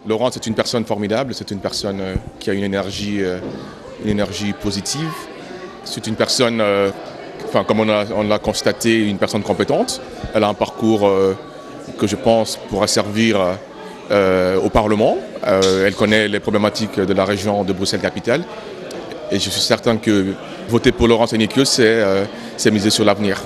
Laurence est une personne formidable, c'est une personne qui a une énergie positive. C'est une personne, comme on l'a constaté, une personne compétente. Elle a un parcours que je pense pourra servir au Parlement. Elle connaît les problématiques de la région de Bruxelles-Capitale. Et je suis certain que voter pour Laurence Henniqueux, c'est miser sur l'avenir.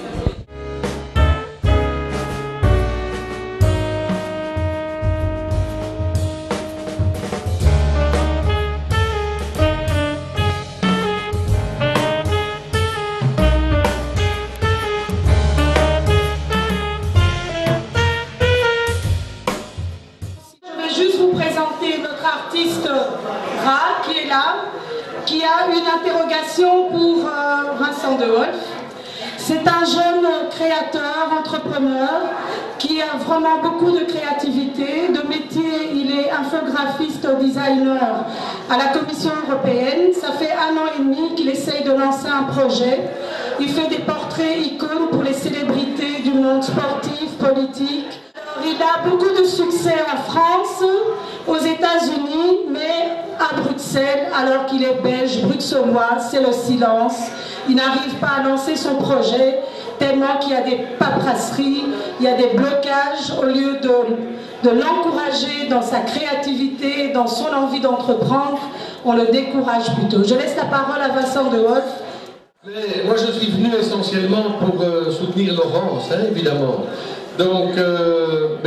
Notre artiste Ra qui est là, qui a une interrogation pour Vincent de Wolf. C'est un jeune créateur, entrepreneur, qui a vraiment beaucoup de créativité. De métier, il est infographiste designer à la Commission européenne. Ça fait 1 an et demi qu'il essaye de lancer un projet. Il fait des portraits icônes pour les célébrités du monde sportif, politique. Il a beaucoup de succès en France, aux États-Unis, mais à Bruxelles, alors qu'il est belge, bruxellois, c'est le silence. Il n'arrive pas à lancer son projet, tellement qu'il y a des paperasseries, il y a des blocages. Au lieu de l'encourager dans sa créativité, dans son envie d'entreprendre, on le décourage plutôt. Je laisse la parole à Vincent de Wolf. Mais moi, je suis venu essentiellement pour soutenir Laurence, évidemment. Donc,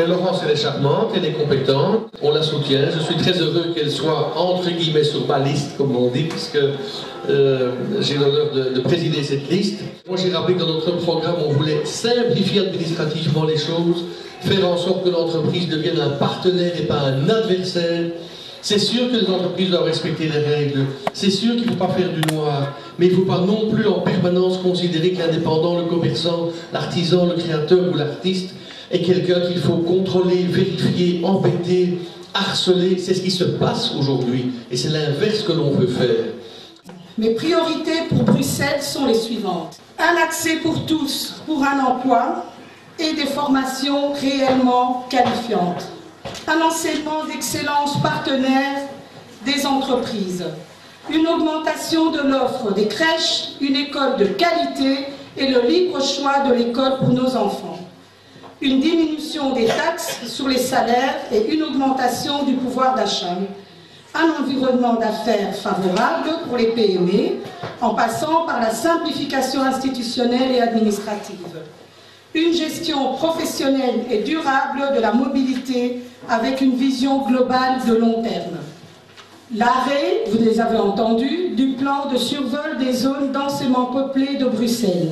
Laurence, elle est charmante, elle est compétente, on la soutient. Je suis très heureux qu'elle soit, entre guillemets, sur ma liste, comme on dit, puisque j'ai l'honneur de présider cette liste. Moi, j'ai rappelé que dans notre programme, on voulait simplifier administrativement les choses, faire en sorte que l'entreprise devienne un partenaire et pas un adversaire. C'est sûr que les entreprises doivent respecter les règles, c'est sûr qu'il ne faut pas faire du noir, mais il ne faut pas non plus en permanence considérer que l'indépendant, le commerçant, l'artisan, le créateur ou l'artiste est quelqu'un qu'il faut contrôler, vérifier, embêter, harceler. C'est ce qui se passe aujourd'hui et c'est l'inverse que l'on veut faire. Mes priorités pour Bruxelles sont les suivantes. Un accès pour tous pour un emploi et des formations réellement qualifiantes. Un enseignement d'excellence partenaire des entreprises, une augmentation de l'offre des crèches, une école de qualité et le libre choix de l'école pour nos enfants, une diminution des taxes sur les salaires et une augmentation du pouvoir d'achat, un environnement d'affaires favorable pour les PME en passant par la simplification institutionnelle et administrative, une gestion professionnelle et durable de la mobilité avec une vision globale de long terme. L'arrêt, vous les avez entendus, du plan de survol des zones densément peuplées de Bruxelles.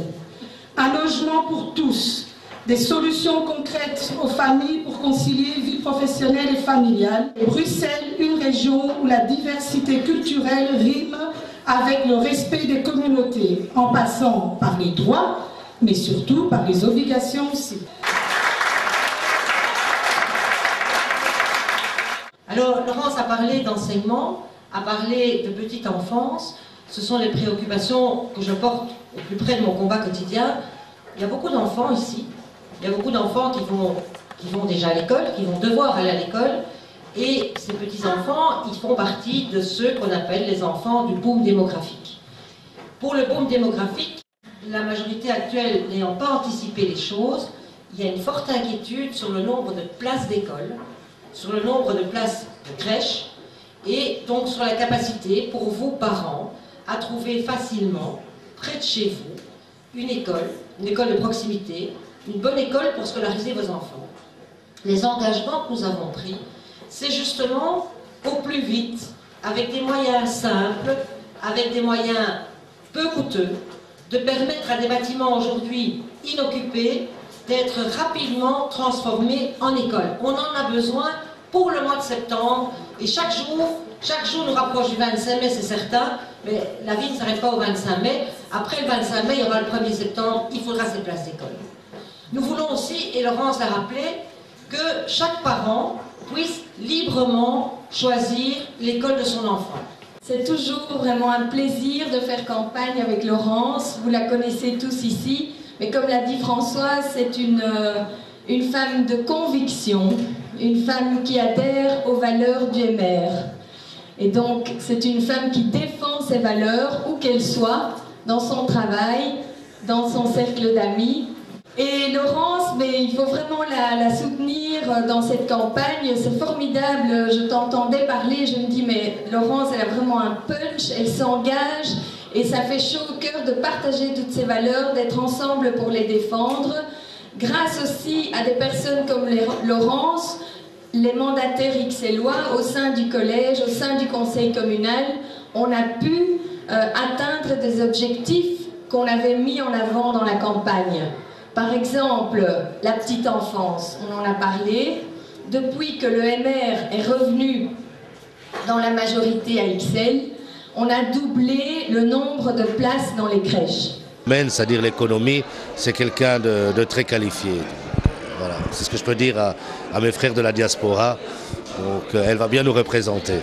Un logement pour tous, des solutions concrètes aux familles pour concilier vie professionnelle et familiale. Et Bruxelles, une région où la diversité culturelle rime avec le respect des communautés, en passant par les droits, mais surtout par les obligations aussi. Alors, Laurence a parlé d'enseignement, a parlé de petite enfance. Ce sont les préoccupations que je porte au plus près de mon combat quotidien. Il y a beaucoup d'enfants ici. Il y a beaucoup d'enfants qui vont déjà à l'école, qui vont devoir aller à l'école. Et ces petits-enfants, ils font partie de ceux qu'on appelle les enfants du boom démographique. Pour le boom démographique, la majorité actuelle n'ayant pas anticipé les choses, il y a une forte inquiétude sur le nombre de places d'école, sur le nombre de places de crèche, et donc sur la capacité pour vous, parents, à trouver facilement, près de chez vous, une école de proximité, une bonne école pour scolariser vos enfants. Les engagements que nous avons pris, c'est justement au plus vite, avec des moyens simples, avec des moyens peu coûteux, de permettre à des bâtiments aujourd'hui inoccupés d'être rapidement transformés en école. On en a besoin pour le mois de septembre et chaque jour nous rapproche du 25 mai, c'est certain, mais la vie ne s'arrête pas au 25 mai. Après le 25 mai, il y aura le 1er septembre, il faudra ces places d'école. Nous voulons aussi, et Laurence l'a rappelé, que chaque parent puisse librement choisir l'école de son enfant. C'est toujours vraiment un plaisir de faire campagne avec Laurence, vous la connaissez tous ici, mais comme l'a dit Françoise, c'est une femme de conviction une femme qui adhère aux valeurs du MR. Et donc, c'est une femme qui défend ses valeurs, où qu'elle soit, dans son travail, dans son cercle d'amis. Et Laurence, mais il faut vraiment la soutenir dans cette campagne. C'est formidable, je t'entendais parler, je me dis, mais Laurence, elle a vraiment un punch, elle s'engage, et ça fait chaud au cœur de partager toutes ces valeurs, d'être ensemble pour les défendre. Grâce aussi à des personnes comme Laurence, les mandataires XLois au sein du collège, au sein du conseil communal, on a pu atteindre des objectifs qu'on avait mis en avant dans la campagne. Par exemple, la petite enfance, on en a parlé. Depuis que le MR est revenu dans la majorité à XL, on a doublé le nombre de places dans les crèches. C'est-à-dire l'économie, c'est quelqu'un de très qualifié. Voilà, c'est ce que je peux dire à mes frères de la diaspora. Donc elle va bien nous représenter.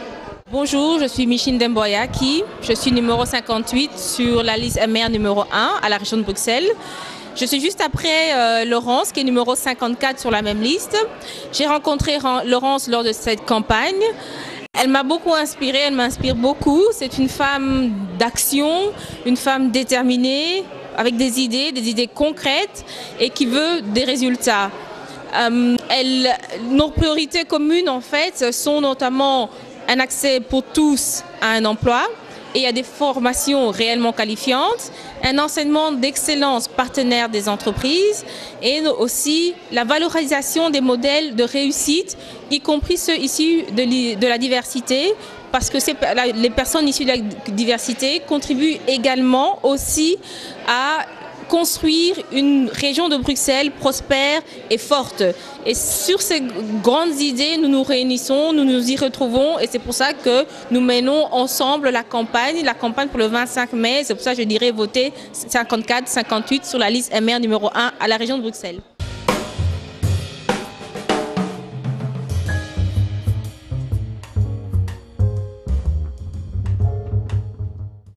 Bonjour, je suis Michine Demboyaki, je suis numéro 58 sur la liste MR numéro 1 à la région de Bruxelles. Je suis juste après Laurence qui est numéro 54 sur la même liste. J'ai rencontré Laurence lors de cette campagne. Elle m'a beaucoup inspirée, elle m'inspire beaucoup. C'est une femme d'action, une femme déterminée, avec des idées concrètes et qui veut des résultats. Nos priorités communes en fait sont notamment un accès pour tous à un emploi et à des formations réellement qualifiantes, un enseignement d'excellence partenaire des entreprises et aussi la valorisation des modèles de réussite, y compris ceux issus de la diversité, parce que les personnes issues de la diversité contribuent également aussi à construire une région de Bruxelles prospère et forte. Et sur ces grandes idées, nous nous réunissons, nous nous y retrouvons et c'est pour ça que nous menons ensemble la campagne pour le 25 mai. C'est pour ça que je dirais voter 54-58 sur la liste MR numéro 1 à la région de Bruxelles.